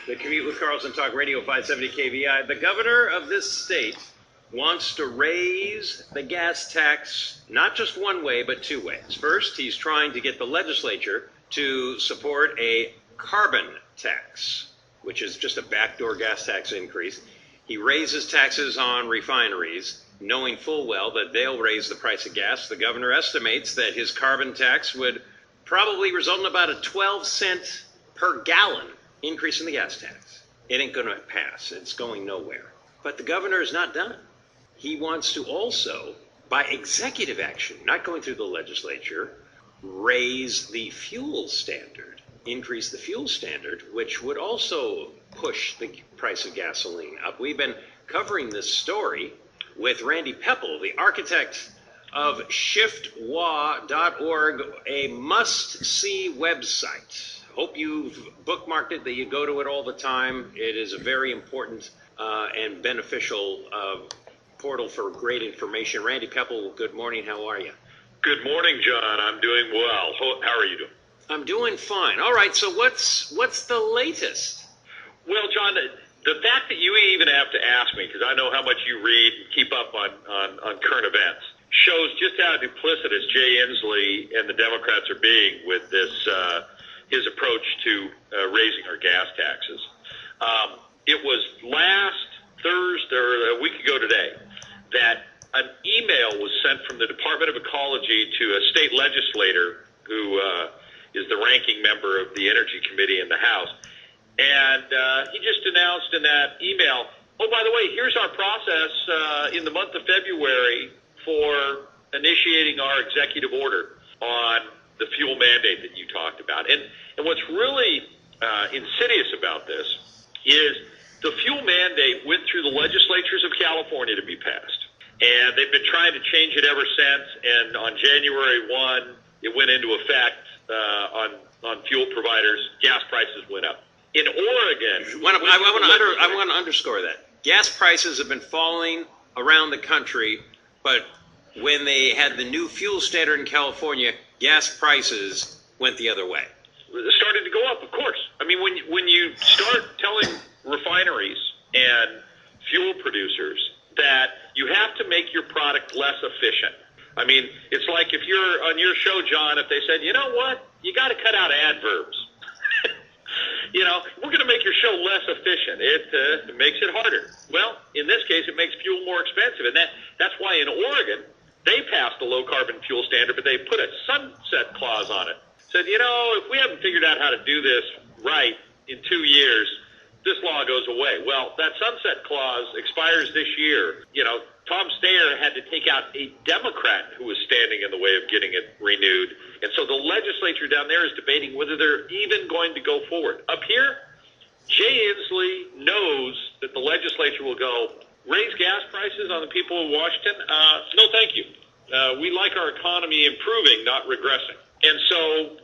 The Commute with Carlson Talk Radio 570 KVI. The governor of this state wants to raise the gas tax not just one way, but two ways. First, he's trying to get the legislature to support a carbon tax, which is just a backdoor gas tax increase. He raises taxes on refineries, knowing full well that they'll raise the price of gas. The governor estimates that his carbon tax would probably result in about a 12-cent per gallon increase in the gas tax. It ain't going to pass. It's going nowhere. But the governor is not done. He wants to also, by executive action, not going through the legislature, raise the fuel standard, increase the fuel standard, which would also push the price of gasoline up. We've been covering this story with Randy Pepples, the architect of shiftwa.org, a must-see website. Hope you've bookmarked it, that you go to it all the time. It is a very important and beneficial portal for great information. Randy Pepples, good morning. How are you? Good morning, John. I'm doing well. How are you doing? I'm doing fine. All right, so what's the latest? Well, John, the fact that you even have to ask me, because I know how much you read and keep up on current events, shows just how duplicitous Jay Inslee and the Democrats are being with this his approach to raising our gas taxes. It was last Thursday, or a week ago today, that an email was sent from the Department of Ecology to a state legislator who is the ranking member of the Energy Committee in the House. And he just announced in that email, oh, by the way, here's our process in the month of February for initiating our executive order on the fuel mandate that you talked about. And what's really insidious about this is the fuel mandate went through the legislatures of California to be passed. And they've been trying to change it ever since. And on January 1, it went into effect on fuel providers. Gas prices went up. In Oregon, I want to underscore that. Gas prices have been falling around the country, but when they had the new fuel standard in California, gas prices went the other way. It started to go up, of course. I mean, when you start telling refineries and fuel producers that you have to make your product less efficient. I mean, it's like if you're on your show, John, if they said, you know what, you got to cut out adverbs. You know, we're going to make your show less efficient. It makes it harder. Well, in this case, it makes fuel more expensive. And that's why in Oregon, they passed a low-carbon fuel standard, but they put a sunset clause on it. Said, you know, if we haven't figured out how to do this right in 2 years, this law goes away. Well, that sunset clause expires this year. You know, Tom Steyer had to take out a Democrat who was standing in the way of getting it renewed. And so the legislature down there is debating whether they're even going to go forward. Up here, Jay Inslee knows that the legislature will go, raise gas prices on the people of Washington? No, thank you. We like our economy improving, not regressing. And so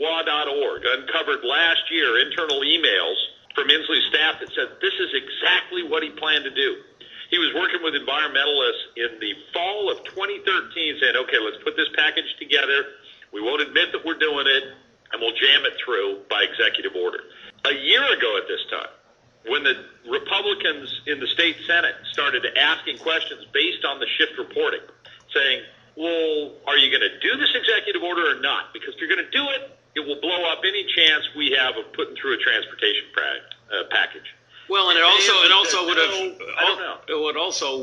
shiftwa.org uncovered last year internal emails from Inslee's staff that said this is exactly what he planned to do. He was working with environmentalists in the fall of 2013 saying, okay, let's put this package together. We won't admit that we're doing it, and we'll jam it through by executive order. A year ago at this time, when the Republicans in the state Senate started asking questions based on the shift reporting, saying, well, are you going to do this executive order or not? Because if you're going to do it, it will blow up any chance we have of putting through a transportation package. Well, and it also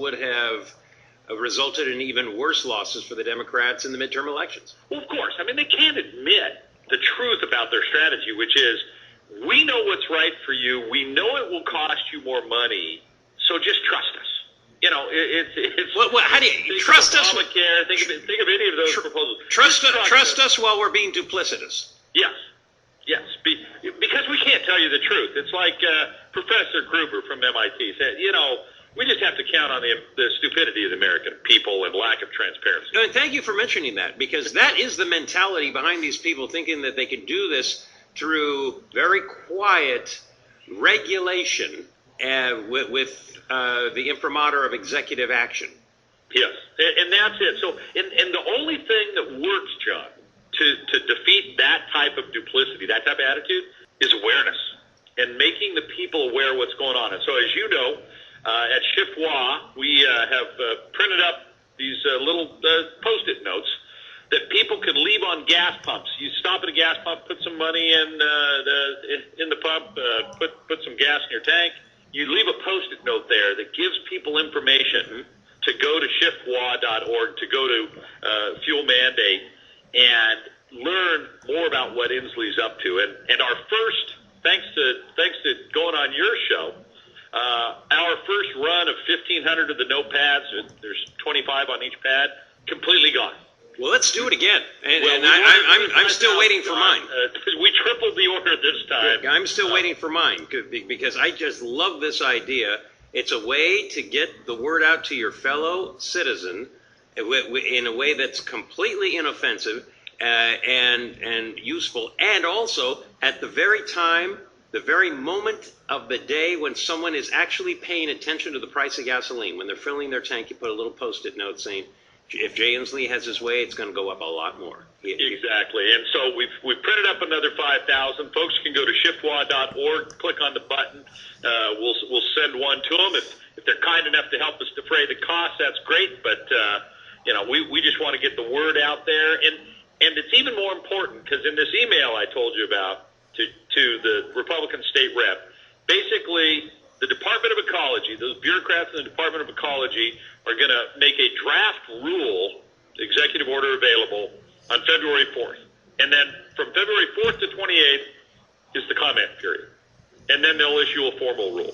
would have resulted in even worse losses for the Democrats in the midterm elections. Well, of course. I mean, they can't admit the truth about their strategy, which is, we know what's right for you. We know it will cost you more money, so just trust us. You know, it's how do you trust us? Obamacare, think of any of those proposals. Trust us while we're being duplicitous. Yes. Because we can't tell you the truth. It's like Professor Gruber from MIT said, you know, we just have to count on the stupidity of the American people and lack of transparency. No, and thank you for mentioning that, because that is the mentality behind these people thinking that they can do this through very quiet regulation with the imprimatur of executive action. Yes, and that's it. So, and the only thing that works, John, to defeat that type of duplicity, that type of attitude, is awareness. and making the people aware of what's going on. And so, as you know, at Chifwa, we have printed up these little Post-it notes that people can leave on gas pumps. You stop at a gas pump, put some money in the pump, put some gas in your tank. You leave a Post-it note there that gives people information to go to shiftwa.org, to go to Fuel Mandate, and learn more about what Inslee's up to. And our first, thanks to going on your show, our first run of 1,500 of the notepads, there's 25 on each pad, completely gone. Well, let's do it again. I'm still waiting for mine. We tripled the order this time. I'm still waiting for mine because I just love this idea. It's a way to get the word out to your fellow citizen in a way that's completely inoffensive and useful, and also at the very time, the very moment of the day when someone is actually paying attention to the price of gasoline. When they're filling their tank, you put a little Post-it note saying, if Jay Inslee has his way, it's going to go up a lot more. Exactly. And so we've printed up another 5,000. Folks can go to shiftwa.org, click on the button. We'll send one to them. If they're kind enough to help us defray the cost, that's great. But, we just want to get the word out there. And it's even more important because in this email I told you about to the Republican state rep, basically the Department of Ecology, those bureaucrats in the Department of Ecology are going to make a draft rule, executive order available, on February 4th. And then from February 4th to 28th is the comment period. And then they'll issue a formal rule.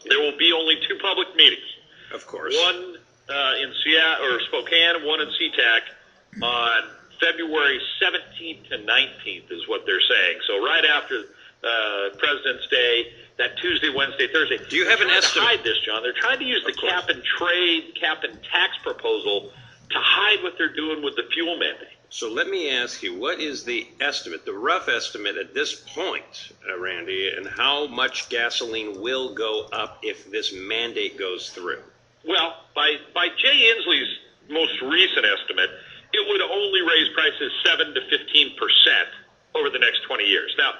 There will be only 2 public meetings. Of course. One in Seattle or Spokane and one in SeaTac on February 17th to 19th is what they're saying. So right after President's Day, that Tuesday, Wednesday, Thursday. Do you have an estimate? Hide this, John. They're trying to use the cap and trade, cap and tax proposal to hide what they're doing with the fuel mandate. So let me ask you, what is the estimate, the rough estimate at this point, Randy, and how much gasoline will go up if this mandate goes through? Well, by Jay Inslee's most recent estimate, it would only raise prices 7 to 15% over the next 20 years. Now,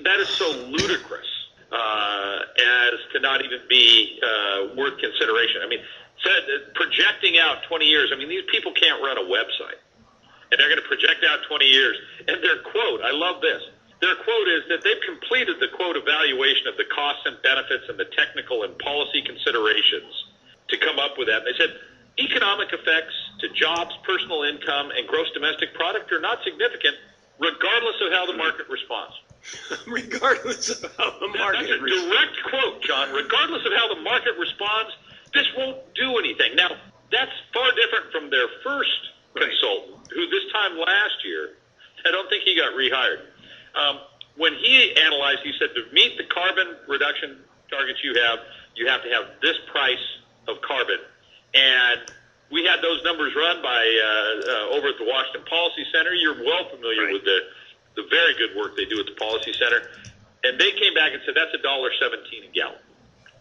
that is so ludicrous as to not even be worth consideration. Projecting out 20 years, these people can't run a website. And they're going to project out 20 years. And their quote, I love this, their quote is that they've completed the, quote, evaluation of the costs and benefits and the technical and policy considerations to come up with that. And they said, economic effects to jobs, personal income, and gross domestic product are not significant, regardless of how the market responds. Regardless of how the market responds. That's a direct quote, John. Regardless of how the market responds, this won't do anything. Now, that's far different from their first consultant, who this time last year, I don't think he got rehired. When he analyzed, he said to meet the carbon reduction targets you have to have this price of carbon. And we had those numbers run by over at the Washington Policy Center. You're well familiar with the very good work they do at the Policy Center. And they came back and said that's $1.17 a gallon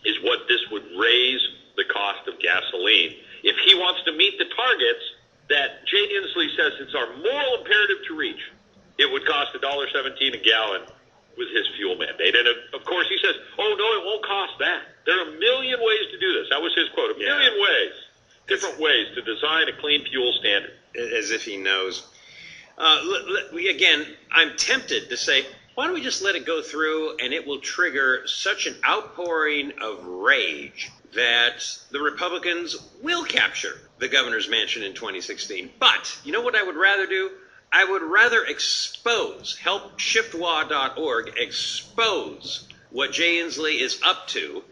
is what this would raise the cost of gasoline. If he wants to meet the targets that Jay Inslee says it's our moral imperative to reach, it would cost $1.17 a gallon with his fuel mandate. And of course he says, oh no, it won't cost that. There are a million ways to do this. That was his quote, a million ways, different ways to design a clean fuel standard. As if he knows. Again, I'm tempted to say, why don't we just let it go through and it will trigger such an outpouring of rage that the Republicans will capture the governor's mansion in 2016. But you know what I would rather do? I would rather help shiftwa.org expose what Jay Inslee is up to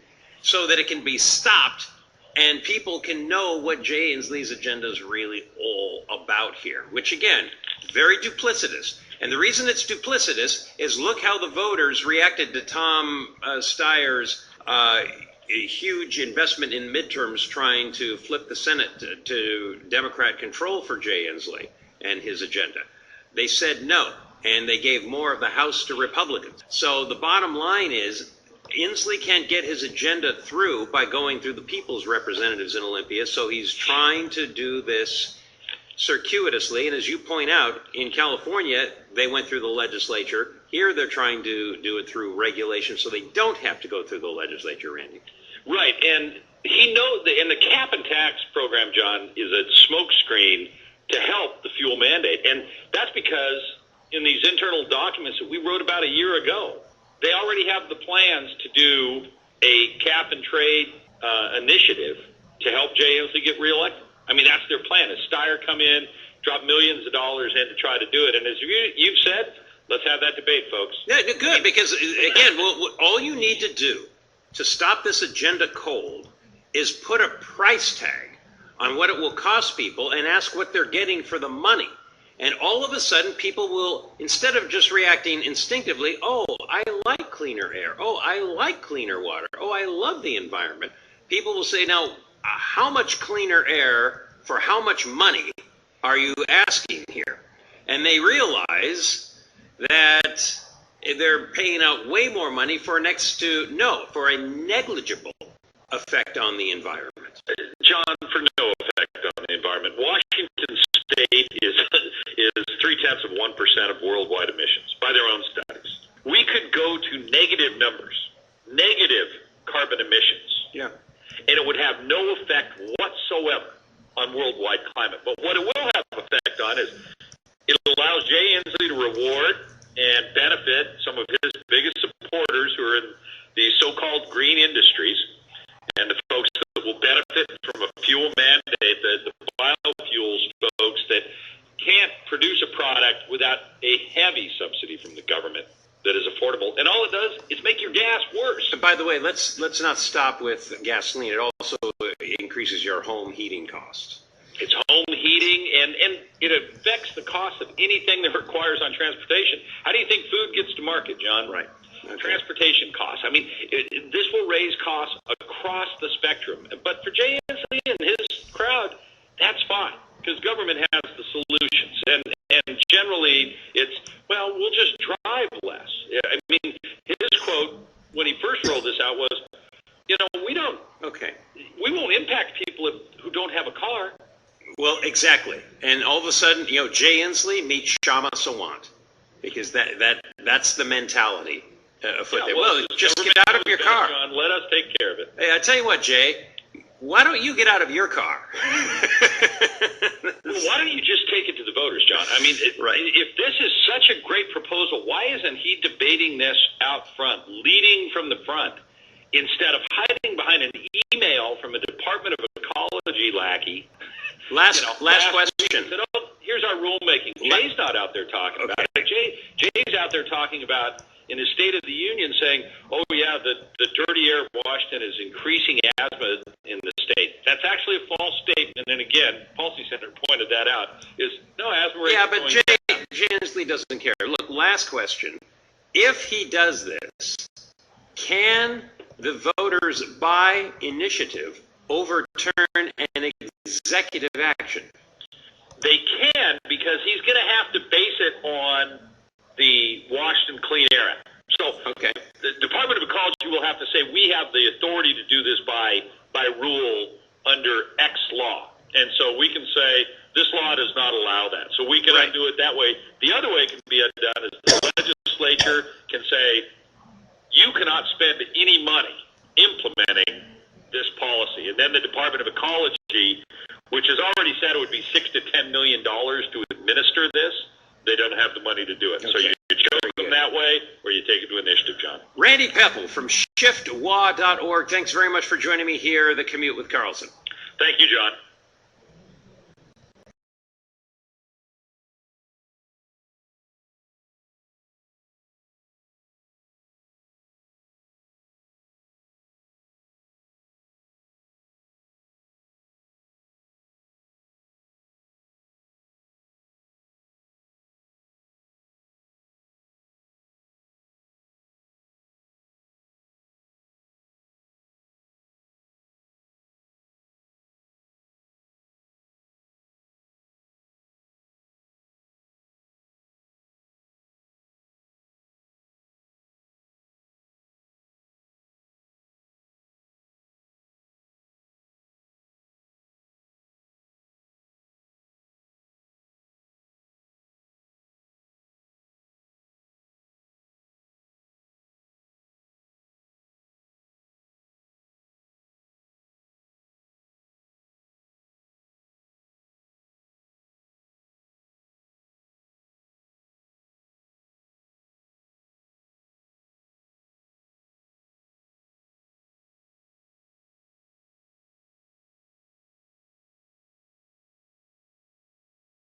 so that it can be stopped and people can know what Jay Inslee's agenda is really all about here, which again, very duplicitous. And the reason it's duplicitous is look how the voters reacted to Tom Steyer's a huge investment in midterms trying to flip the Senate to Democrat control for Jay Inslee and his agenda. They said no, and they gave more of the House to Republicans. So the bottom line is Inslee can't get his agenda through by going through the people's representatives in Olympia, so he's trying to do this circuitously. And as you point out, in California, they went through the legislature Here they're trying to do it through regulation so they don't have to go through the legislature, Randy. Right, and he knows that, and the cap and tax program, John, is a smokescreen to help the fuel mandate. And that's because in these internal documents that we wrote about a year ago, they already have the plans to do a cap and trade initiative to help Jay Inslee get reelected. I mean, that's their plan. Is Steyer come in, drop millions of dollars in to try to do it. And as you've said, let's have that debate, folks. Yeah, good, because, again, all you need to do to stop this agenda cold is put a price tag on what it will cost people and ask what they're getting for the money. And all of a sudden, people will, instead of just reacting instinctively, oh, I like cleaner air. Oh, I like cleaner water. Oh, I love the environment. People will say, now, how much cleaner air for how much money are you asking here? And they realize that they're paying out way more money for a negligible effect on the environment. John, for no effect on the environment. Washington State is 0.3% of worldwide emissions by their own studies. We could go to negative numbers, negative carbon emissions. Yeah. And it would have no effect whatsoever on worldwide climate. But what it will have effect on is it allows Jay Inslee to reward and benefit some of his biggest supporters who are in the so-called green industries and the folks that will benefit from a fuel mandate, the biofuels folks that can't produce a product without a heavy subsidy from the government that is affordable. And all it does is make your gas worse. And by the way, let's not stop with gasoline. It also increases your home heating costs. It's home heating, and it affects the cost of anything that requires on transportation. How do you think food gets to market, John? Right. Okay. Transportation costs. I mean, this will raise costs across the spectrum. But for Jay Inslee and his crowd, that's fine, because government has the solutions. And generally, it's, well, we'll just drive less. I mean, his quote when he first rolled this out was, we won't impact people who don't have a car. Well, exactly. And all of a sudden, Jay Inslee meets Shama Sawant, because that's the mentality afoot there. Well, just get out of your car. John, let us take care of it. Hey, I tell you what, Jay, why don't you get out of your car? Why don't you just take it to the voters, John? I mean, if this is such a great proposal, why isn't he debating this out front, leading from the front, instead of hiding behind an email from a Department of Ecology lackey? Last question. Said, here's our rulemaking. Jay's not out there talking about it. Jay's out there talking about, in his State of the Union, saying, oh, yeah, the dirty air of Washington is increasing asthma in the state. That's actually a false statement. And again, Policy Center pointed that out, is no asthma rate. Yeah, but Jay Inslee doesn't care. Look, last question. If he does this, can the voters, by initiative, overturn an executive action? They can, because he's going to have to base it on the Washington Clean Air Act. So the Department of Ecology will have to say, we have the authority to do this by rule under X law. And so we can say, this law does not allow that. So we can undo it that way. The other way it can be undone is the legislature can say, you cannot spend any money implementing this policy. And then the Department of Ecology, which has already said it would be $6 to $10 million to administer this, they don't have the money to do it. Okay. So you choke them that way, or you take it to initiative, John. Randy Pepples from shiftwa.org. Thanks very much for joining me here, The Commute with Carlson. Thank you, John.